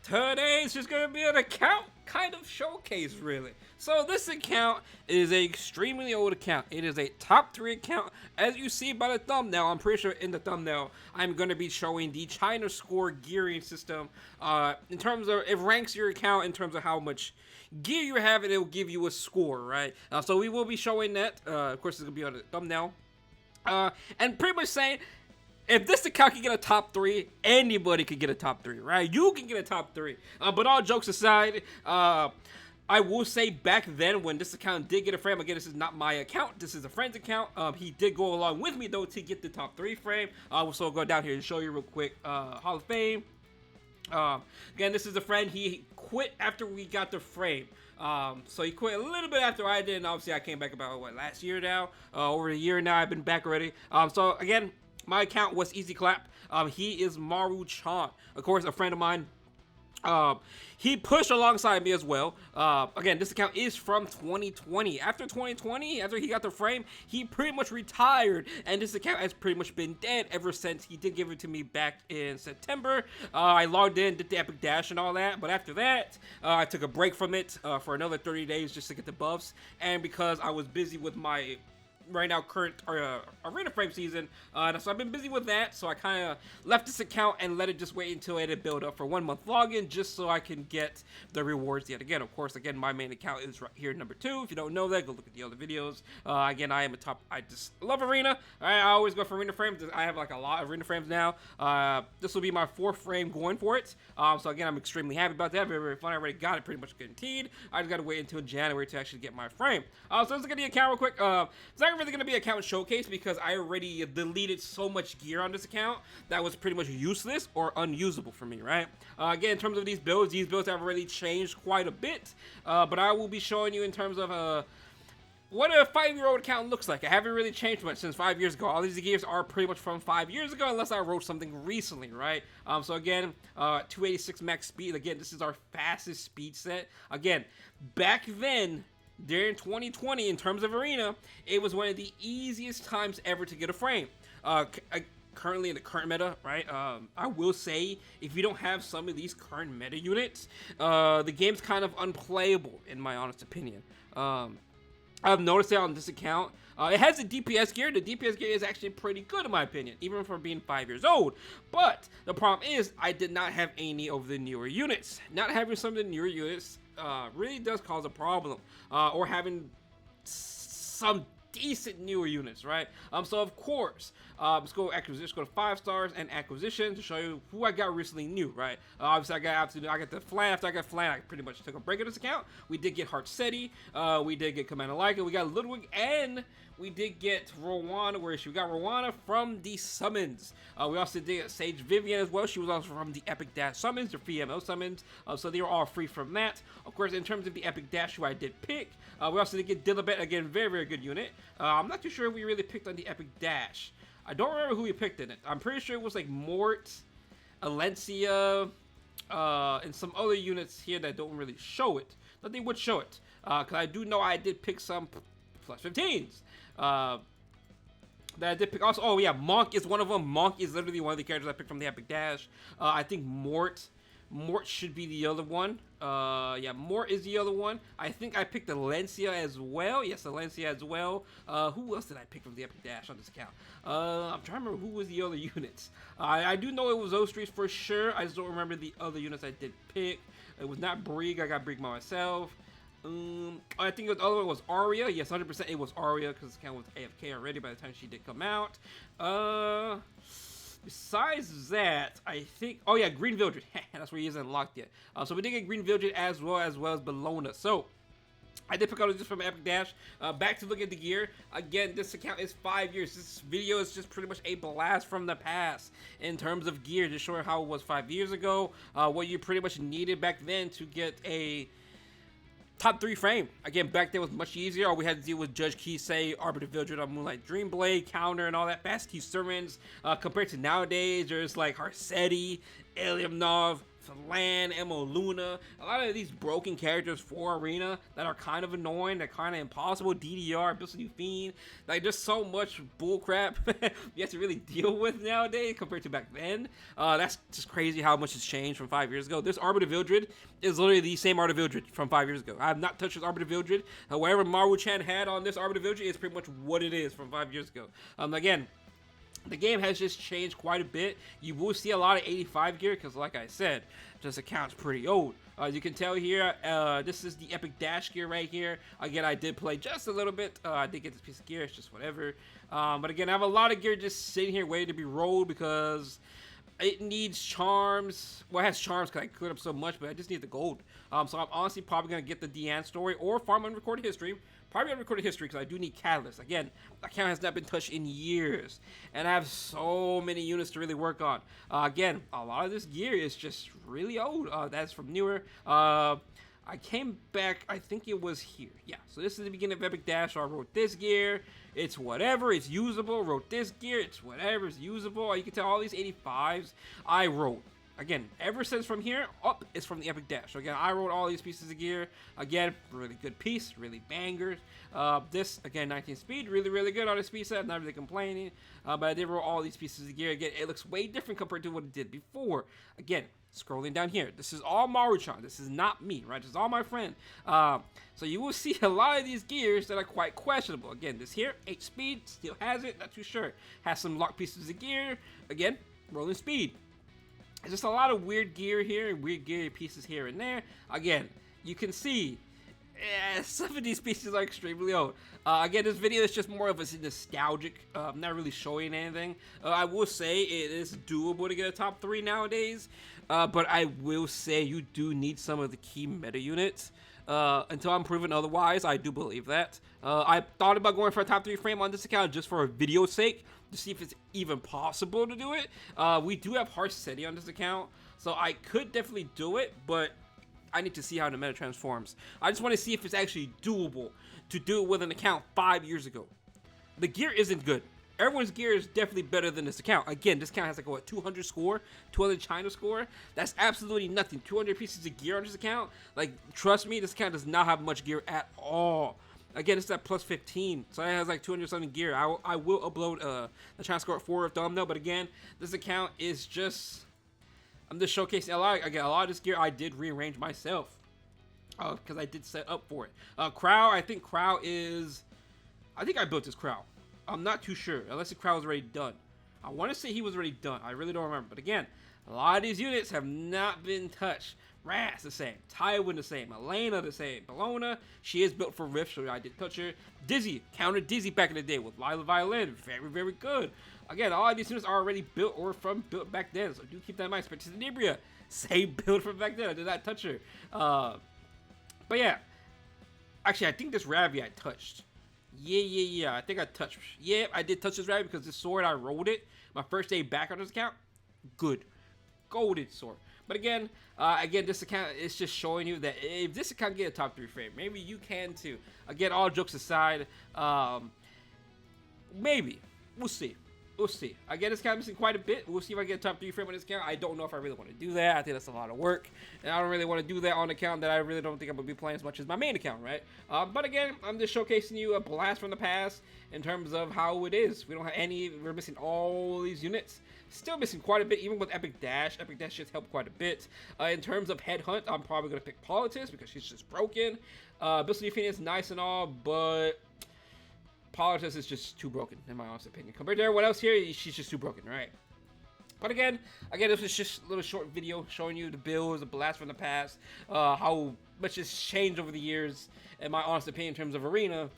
Today's just gonna be an account kind of showcase, really. So this account is a extremely old account. It is a top 3 account. As you see by the thumbnail, I'm pretty sure in the thumbnail, I'm gonna be showing the China Score gearing system. In terms of, it ranks your account in terms of how much gear you have, and it will give you a score, right? So we will be showing that. Of course, it's gonna be on the thumbnail. And pretty much saying, if this account can get a top 3, anybody can get a top 3, right? You can get a top 3. But all jokes aside, I will say back then when this account did get a frame, again, this is not my account, this is a friend's account. He did go along with me though to get the top 3 frame. So I'll go down here and show you real quick. Hall of Fame. Again, this is a friend. He quit after we got the frame. So he quit a little bit after I did, and obviously I came back about, last year now? Over a year now, I've been back already. So again, my account was Easy Clap. He is Maru Chan, of course, a friend of mine. He pushed alongside me as well. Again, this account is from 2020. After 2020, after he got the frame, he pretty much retired, and this account has pretty much been dead ever since. He did give it to me back in September. I logged in, did the Epic Dash and all that, but after that, I took a break from it for another 30 days just to get the buffs, and because I was busy with my right now current arena frame season, so I've been busy with that, so I kind of left this account and let it just wait until it had built up for 1 month login, just so I can get the rewards yet again. Of course, again, my main account is right here, number 2. If you don't know that, go look at the other videos. Again, I just love arena. I always go for arena frames. I have like a lot of arena frames now. This will be my 4th frame going for it. So again, I'm extremely happy about that. Very, very fun. I already got it pretty much guaranteed. I just got to wait until January to actually get my frame. So let's look at the account real quick. It's not really going to be account showcase because I already deleted so much gear on this account that was pretty much useless or unusable for me, right? Again, in terms of these builds have already changed quite a bit, but I will be showing you in terms of what a 5-year-old account looks like. I haven't really changed much since 5 years ago. All these gears are pretty much from 5 years ago, unless I wrote something recently, right? So again, 286 max speed. Again, this is our fastest speed set. Again, back then, during 2020, in terms of arena, it was one of the easiest times ever to get a frame. Currently in the current meta, right? I will say, if you don't have some of these current meta units, the game's kind of unplayable, in my honest opinion. I've noticed that on this account. It has a DPS gear. The DPS gear is actually pretty good in my opinion, even for being 5 years old. But the problem is, I did not have any of the newer units. Not having some of the newer units really does cause a problem, or having some decent newer units, right? So of course, let's go acquisition, go to 5 stars and acquisition to show you who I got recently new, right? Obviously I got the Flan. After I got Flan, I pretty much took a break of this account. We did get Heartseti, we did get Commander Leica, we got Ludwig, and we did get Rowana. Where is she? We got Rowana from the summons. We also did get Sage Vivian as well. She was also from the Epic Dash summons, the PMO summons. So they were all free from that. Of course, in terms of the Epic Dash, who I did pick, we also did get Dilibet, again, very, very good unit. I'm not too sure if we really picked on the Epic Dash. I don't remember who we picked in it. I'm pretty sure it was like Mort, Alencia, and some other units here that don't really show it. But they would show it. Because I do know I did pick some plus 15s. That I did pick also. Oh yeah, Monk is one of them. Monk is literally one of the characters I picked from the Epic Dash. I think Mort should be the other one. Yeah, Mort is the other one. I think I picked Alencia as well. Yes, Alencia as well. Who else did I pick from the Epic Dash on this account? I'm trying to remember who was the other units. I do know it was those three for sure. I just don't remember the other units I did pick. It was not Brig. I got Brig myself. I think the other one was Arya. Yes, 100% it was Arya because the account was AFK already by the time she did come out. Besides that, I think... Oh yeah, Green Vildred. That's where he isn't unlocked yet. So we did get Green Vildred as well as Bellona. So I did pick out just from Epic Dash. Back to look at the gear. Again, this account is 5 years. This video is just pretty much a blast from the past in terms of gear, just showing how it was 5 years ago, what you pretty much needed back then to get a top 3 frame. Again, back then was much easier. All we had to deal with Judge Kisei, Arbiter Vildred on Moonlight Dreamblade, Counter, and all that fast key sermons. Compared to nowadays, there's like Heartseti, Elyumnov, Lan, Emo Luna, a lot of these broken characters for Arena that are kind of annoying, they're kind of impossible. DDR, Bissell Fiend, like there's so much bullcrap you have to really deal with nowadays compared to back then. That's just crazy how much has changed from 5 years ago. This Arbiter Vildred is literally the same Arbiter Vildred from 5 years ago. I have not touched this Arbiter Vildred. Whatever Maru-chan had on this Arbiter Vildred is pretty much what it is from 5 years ago. Again, the game has just changed quite a bit. You will see a lot of 85 gear because, like I said, this account's pretty old. You can tell here, this is the Epic Dash gear right here. Again, I did play just a little bit. I did get this piece of gear. It's just whatever. But again, I have a lot of gear just sitting here waiting to be rolled because it needs charms. Well, it has charms because I cleared up so much, but I just need the gold. So I'm honestly probably going to get the Diane story or farm unrecorded history. Probably unrecorded history because I do need Catalyst. Again, the account has not been touched in years. And I have so many units to really work on. Again, a lot of this gear is just really old. That's from newer. I came back, I think it was here. Yeah, so this is the beginning of Epic Dash. So I wrote this gear. It's whatever, it's usable. Wrote this gear, it's whatever, it's usable. You can tell all these 85s I wrote. Again, ever since from here up, it's from the Epic Dash. So again, I wrote all these pieces of gear. Again, really good piece, really bangers. This, again, 19 speed, really, really good on a speed set. I'm not really complaining. But I did wrote all these pieces of gear. Again, it looks way different compared to what it did before. Again, scrolling down here, this is all Maru-chan. This is not me, right? This is all my friend. So you will see a lot of these gears that are quite questionable. Again, this here, 8 speed, still has it, not too sure. Has some locked pieces of gear. Again, rolling speed. It's just a lot of weird gear here, weird gear pieces here and there. Again, you can see some of these pieces are extremely old. Again, this video is just more of a nostalgic, not really showing anything. I will say it is doable to get a top 3 nowadays, but I will say you do need some of the key meta units. Until I'm proven otherwise, I do believe that. I thought about going for a top 3 frame on this account just for a video sake, to see if it's even possible to do it. We do have Harsh Seti on this account, so I could definitely do it, but I need to see how the meta transforms. I just want to see if it's actually doable to do it with an account 5 years ago. The gear isn't good. Everyone's gear is definitely better than this account. Again, this account has like, what, 200 score? 200 China score? That's absolutely nothing. 200 pieces of gear on this account? Like, trust me, this account does not have much gear at all. Again, it's at plus 15, so it has like 200 something gear. I will upload the China score 4 of thumbnail, but again, this account is just, I'm just showcasing a lot. Again, a lot of this gear I did rearrange myself, because I did set up for it. Crow, I think I built this Crow. I'm not too sure, unless the Crow was already done. I want to say he was already done. I really don't remember. But again, a lot of these units have not been touched. Ras the same, Tywin the same, Elena the same, Bellona, she is built for Rift, so I did touch her. Dizzy, countered Dizzy back in the day with Lila Violin, very, very good. Again, all of these units are already built or from built back then, so do keep that in mind. Spectres Inebria, same build from back then, I did not touch her. But yeah, actually I think this Ravi I touched. Yeah, I think I touched. Yeah, I did touch this Ravi because this sword, I rolled it. My first day back on this account, good. Golden sword. But again, this account is just showing you that if this account get a top 3 frame, maybe you can too. Again, all jokes aside, maybe. We'll see. We'll see. Again, this account missing quite a bit. We'll see if I get a top 3 frame on this account. I don't know if I really want to do that. I think that's a lot of work. And I don't really want to do that on an account that I really don't think I'm going to be playing as much as my main account, right? But again, I'm just showcasing you a blast from the past in terms of how it is. We don't have any, we're missing all these units. Still missing quite a bit, even with Epic Dash. Epic Dash just helped quite a bit. In terms of Headhunt, I'm probably going to pick Politis because she's just broken. Bissell is nice and all, but Politis is just too broken, in my honest opinion. Compared to everyone else here, she's just too broken, right? But again, this was just a little short video showing you the builds, a blast from the past, how much has changed over the years, in my honest opinion, in terms of Arena,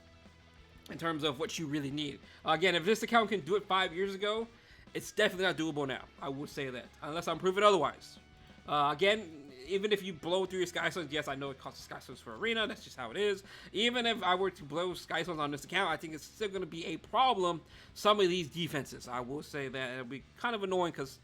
in terms of what you really need. Again, if this account can do it 5 years ago, it's definitely not doable now. I would say that, unless I'm proven otherwise. Again, even if you blow through your Sky Stones, yes, I know it costs Sky Stones for Arena. That's just how it is. Even if I were to blow Sky Stones on this account, I think it's still going to be a problem. Some of these defenses, I will say that it'll be kind of annoying because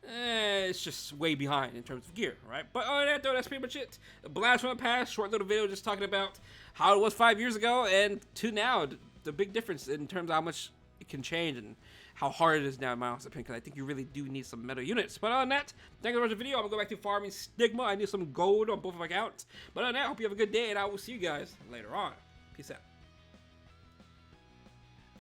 it's just way behind in terms of gear, right? But other than that, though, that's pretty much it. A blast from the past, short little video just talking about how it was 5 years ago and to now. The big difference in terms of how much it can change and how hard it is now in my honest opinion, because I think you really do need some metal units. But other than that, thank you for watching the video. I'm gonna go back to farming Stigma. I need some gold on both of my accounts. But other than that, I hope you have a good day, and I will see you guys later on. Peace out.